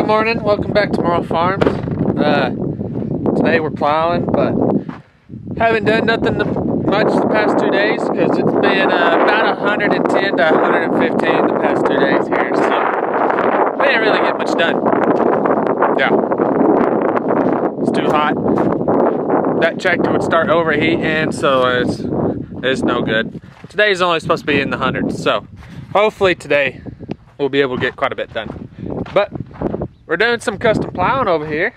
good morning. Welcome back to Murrell Farms. Today we're plowing, but haven't done nothing much the past 2 days because it's been about 110 to 115 the past 2 days here, so we didn't really get much done. Yeah, it's too hot. That tractor would start overheating, so it's no good. Today's only supposed to be in the hundreds, so hopefully today we'll be able to get quite a bit done. But we're doing some custom plowing over here,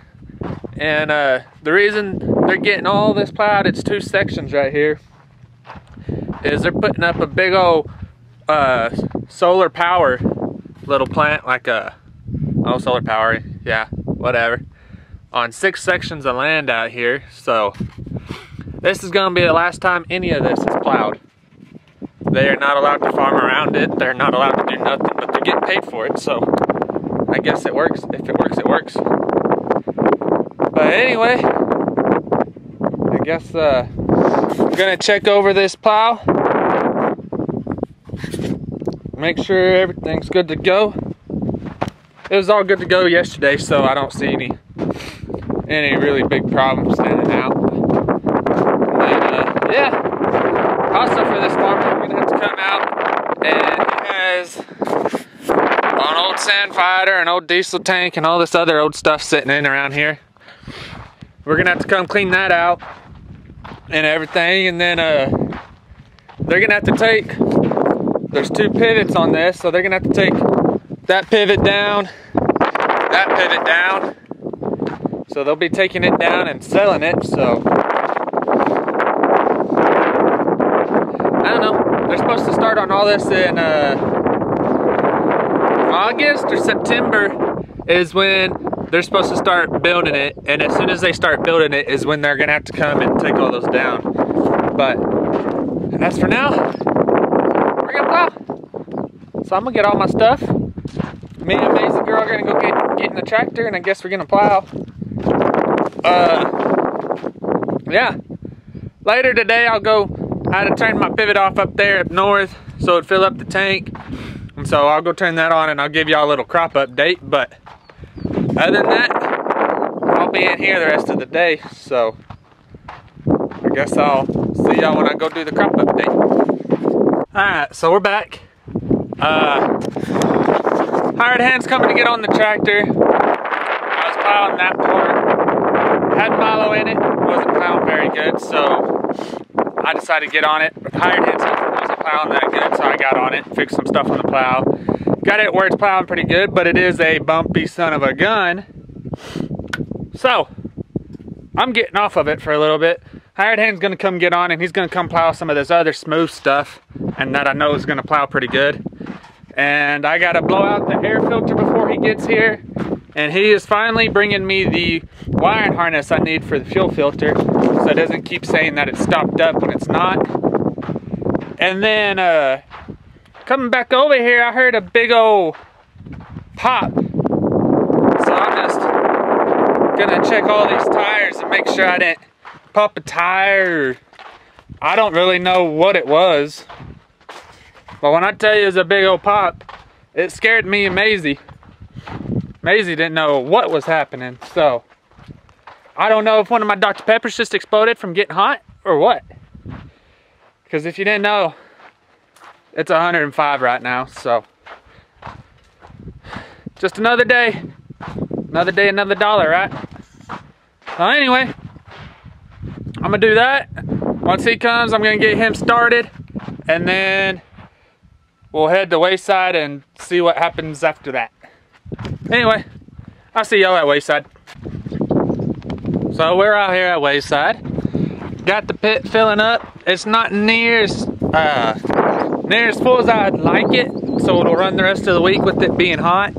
and the reason they're getting all this plowed, it's 2 sections right here, is they're putting up a big old solar power little plant, like solar power, yeah, whatever, on 6 sections of land out here. So this is going to be the last time any of this is plowed. They are not allowed to farm around it. They're not allowed to do nothing, but they're getting paid for it, so I guess it works. If it works, it works. But anyway, I guess I'm gonna check over this plow, make sure everything's good to go. It was all good to go yesterday, so I don't see any really big problems standing out. And yeah, also for this farmer, we're gonna have to come out, and he has an old sand fighter, an old diesel tank, and all this other old stuff sitting in around here. We're gonna have to come clean that out and everything, and then they're gonna have to take, there's 2 pivots on this, so they're gonna have to take that pivot down, that pivot down. So they'll be taking it down and selling it. So I don't know, they're supposed to start on all this in August or September is when they're supposed to start building it, and as soon as they start building it is when they're gonna have to come and take all those down. But as for now, we're gonna plow. So I'm gonna get all my stuff. Me and 𝐦𝐨𝐫𝐞 are gonna go get in the tractor, and I guess we're gonna plow. Yeah, later today I had to turn my pivot off up there up north so it'd fill up the tank. And so I'll go turn that on, and I'll give y'all a little crop update. But other than that, I'll be in here the rest of the day. So I guess I'll see y'all when I go do the crop update. Alright, so we're back. Hired hand's coming to get on the tractor. I was plowing that part. Had Milo in it. Wasn't plowing very good, so I decided to get on it. Hired hand's wasn't plowing that good, so I got on it, fixed some stuff on the plow. Got it where it's plowing pretty good, but it is a bumpy son of a gun. So I'm getting off of it for a little bit. Hired hand's gonna come get on, and he's gonna come plow some of this other smooth stuff, and that I know is gonna plow pretty good. And I gotta blow out the air filter before he gets here. And he is finally bringing me the wiring harness I need for the fuel filter, so it doesn't keep saying that it's stopped up when it's not. And then coming back over here, I heard a big old pop. So I'm just gonna check all these tires and make sure I didn't pop a tire. I don't really know what it was. But when I tell you it's a big old pop, it scared me and 𝐦𝐨𝐫𝐞. 𝐦𝐨𝐫𝐞 didn't know what was happening, so I don't know if one of my Dr. Peppers just exploded from getting hot or what. Because if you didn't know, it's 105 right now, so just another day, another dollar, right? So anyway, I'm gonna do that. Once he comes, I'm gonna get him started, and then we'll head to Wayside and see what happens after that. Anyway, I'll see y'all at Wayside. So we're out here at Wayside. Got the pit filling up. It's not near as full as I'd like it, so it'll run the rest of the week with it being hot,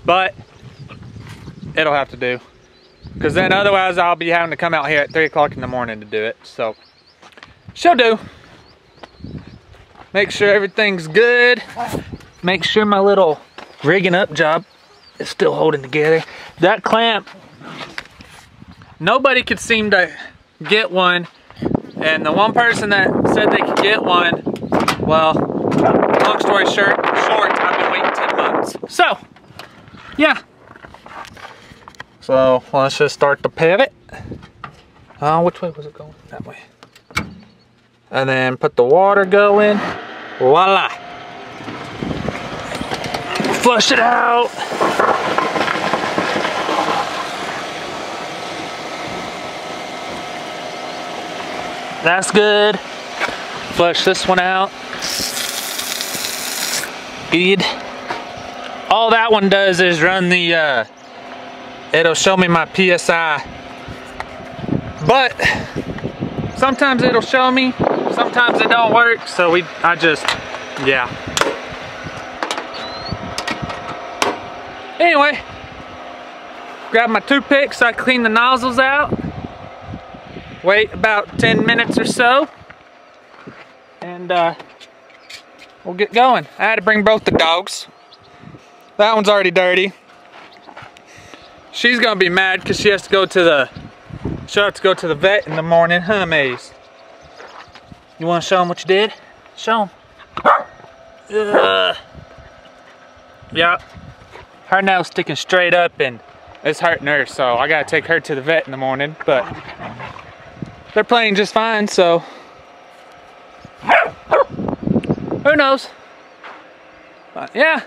but it'll have to do. Because then otherwise I'll be having to come out here at 3 o'clock in the morning to do it, so she'll do. Make sure everything's good. Make sure my little rigging up job is still holding together. That clamp, nobody could seem to get one, and the one person that said they could get one, well, long story short, I've been waiting 10 months. So, yeah, So let's just start the pivot. Which way was it going? That way. And then put the water going. Voila. Flush it out. That's good. Flush this one out. Good. All that one does is run the, it'll show me my PSI. But sometimes it'll show me, sometimes it don't work. So yeah. Anyway, grab my toothpick so I clean the nozzles out. Wait about 10 minutes or so, and we'll get going. I had to bring both the dogs. That one's already dirty. She's gonna be mad because she has to go to the vet in the morning, huh, Maze? You want to show them what you did? Show them. Yeah, her nail's sticking straight up and it's hurting her, so I gotta take her to the vet in the morning. But they're playing just fine, so who knows? But yeah,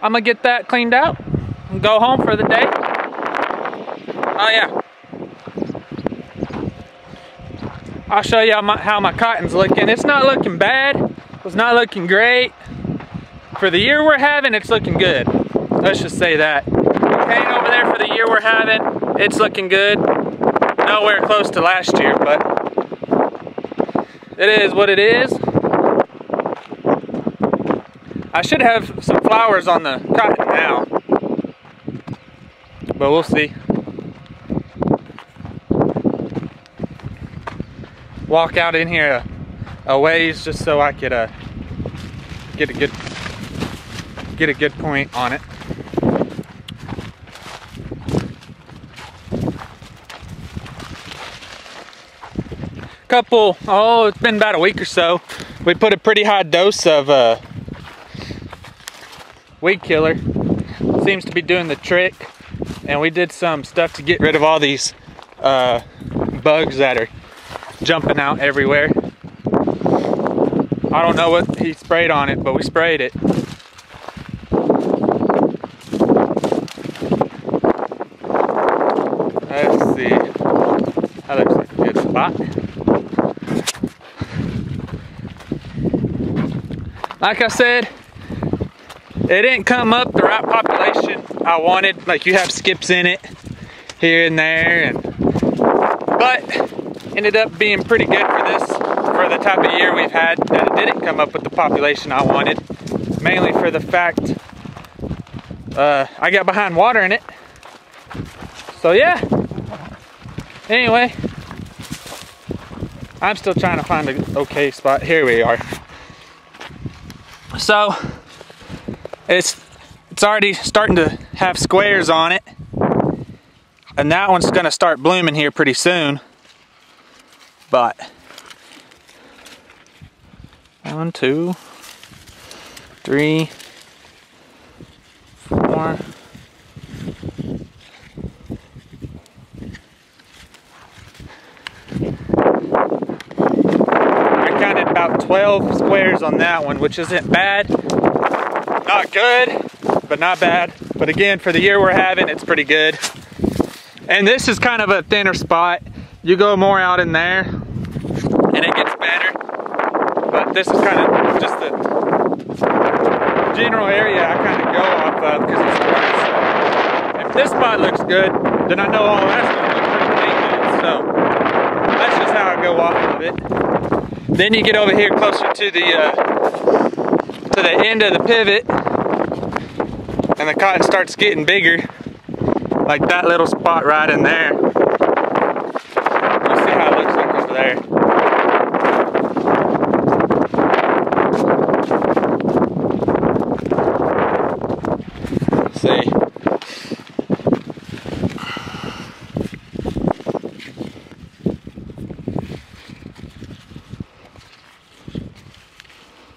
I'm gonna get that cleaned out and go home for the day. Oh yeah, I'll show you how my cotton's looking. It's not looking bad. It's not looking great. For the year we're having, it's looking good. Let's just say that. Cane over there for the year we're having, it's looking good. Nowhere close to last year, but it is what it is. I should have some flowers on the cotton now, but we'll see. Walk out in here a ways just so I could get a good point on it. It's been about a week or so. We put a pretty high dose of weed killer. Seems to be doing the trick. And we did some stuff to get rid of all these bugs that are jumping out everywhere. I don't know what he sprayed on it, but we sprayed it. Let's see. That looks like a good spot. Like I said, it didn't come up the right population I wanted. Like, you have skips in it here and there, but ended up being pretty good for the type of year we've had, that it didn't come up with the population I wanted. Mainly for the fact I got behind water in it. So yeah. Anyway, I'm still trying to find an okay spot. Here we are. So it's already starting to have squares on it, and that one's gonna start blooming here pretty soon. But 1, 2, 3, 4. I counted about 12 squares on that one, which isn't bad. Not good, but not bad. But again, for the year we're having, it's pretty good. And this is kind of a thinner spot. You go more out in there, and it gets better. But this is kind of just the general area I kind of go off of, because it's nice. If this spot looks good, then I know all that's going to look pretty good. So that's just how I go off of it. Then you get over here closer to the end of the pivot, and the cotton starts getting bigger, like that little spot right in there. You'll see how it looks like over there. Let's see.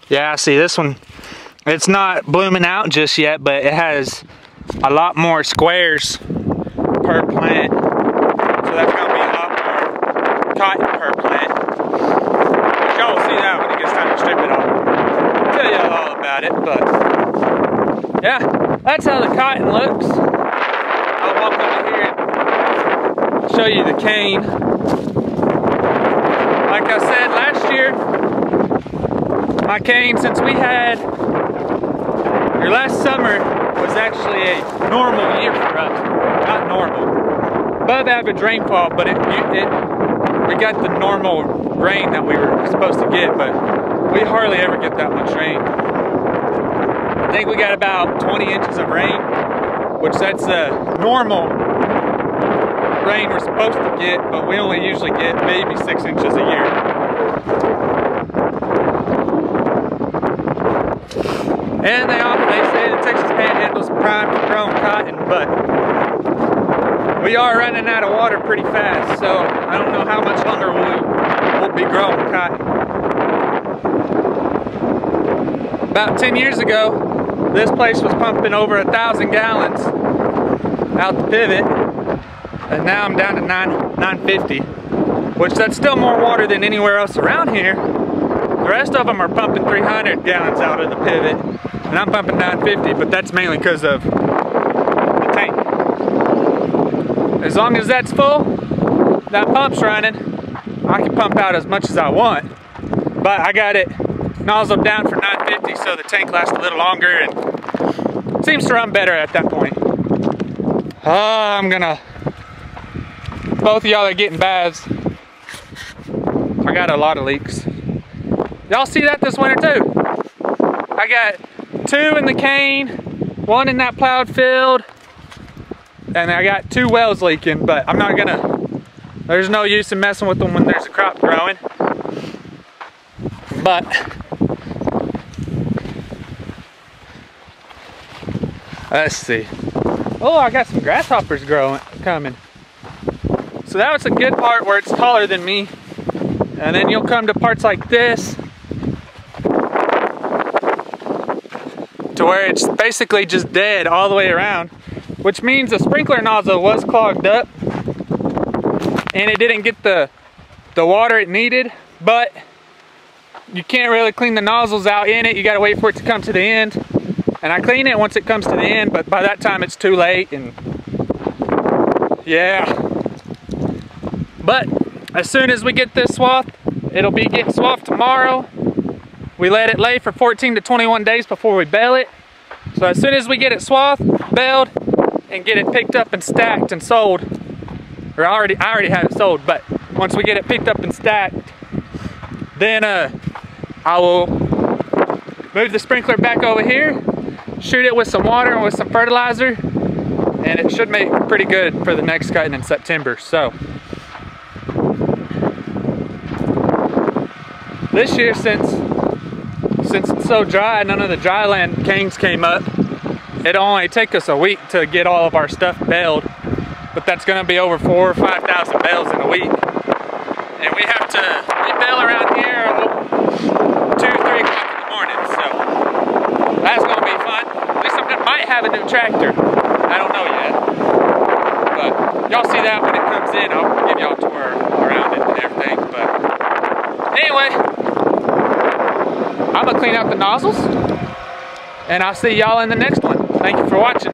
Yeah, see this one, it's not blooming out just yet, but it has a lot more squares per plant. So that's gonna be a lot more cotton per plant. Y'all will see that when it gets time to strip it off. I'll tell you all about it, but yeah, that's how the cotton looks. I'll walk over here and show you the cane. Like I said last year, my cane, since we had, or last summer was actually a normal year for us. Not normal, above average rainfall, but we got the normal rain that we were supposed to get, but we hardly ever get that much rain. I think we got about 20 inches of rain, which that's the normal rain we're supposed to get, but we only usually get maybe 6 inches a year. And they say the Texas Panhandle's primed for growing cotton, but we are running out of water pretty fast, so I don't know how much longer we'll be growing cotton. About 10 years ago, this place was pumping over 1,000 gallons out the pivot, and now I'm down to 950, which that's still more water than anywhere else around here. The rest of them are pumping 300 gallons out of the pivot, and I'm pumping 950, but that's mainly because of the tank. As long as that's full, that pump's running, I can pump out as much as I want, but I got it nozzled down for 950 so the tank lasts a little longer and seems to run better at that point. Both of y'all are getting baths. I got a lot of leaks. Y'all see that this winter too? I got 2 in the cane, 1 in that plowed field, and I got 2 wells leaking, but I'm not gonna, there's no use in messing with them when there's a crop growing. But let's see. Oh, I got some grasshoppers coming. So that was a good part where it's taller than me. And then you'll come to parts like this, to where it's basically just dead all the way around, which means the sprinkler nozzle was clogged up and it didn't get the water it needed, but you can't really clean the nozzles out in it. You gotta wait for it to come to the end. And I clean it once it comes to the end, but by that time it's too late, and yeah. But as soon as we get this swathed, it'll be getting swathed tomorrow. We let it lay for 14 to 21 days before we bale it. So as soon as we get it swathed, baled, and get it picked up and stacked and sold, or I already have it sold, but once we get it picked up and stacked, then I will move the sprinkler back over here, shoot it with some water and with some fertilizer, and it should make pretty good for the next cutting in September. So this year, since it's so dry, none of the dryland canes came up. It'll only take us a week to get all of our stuff baled, but that's going to be over 4,000 or 5,000 bales in a week. And we bale around here 2 or 3 o'clock in the morning, so that's going to be fun. At least I might have a new tractor. I don't know yet, but y'all see that when it comes in. I'll give y'all a tour around it and everything. But anyway, I'm gonna clean out the nozzles, and I'll see y'all in the next one. Thank you for watching.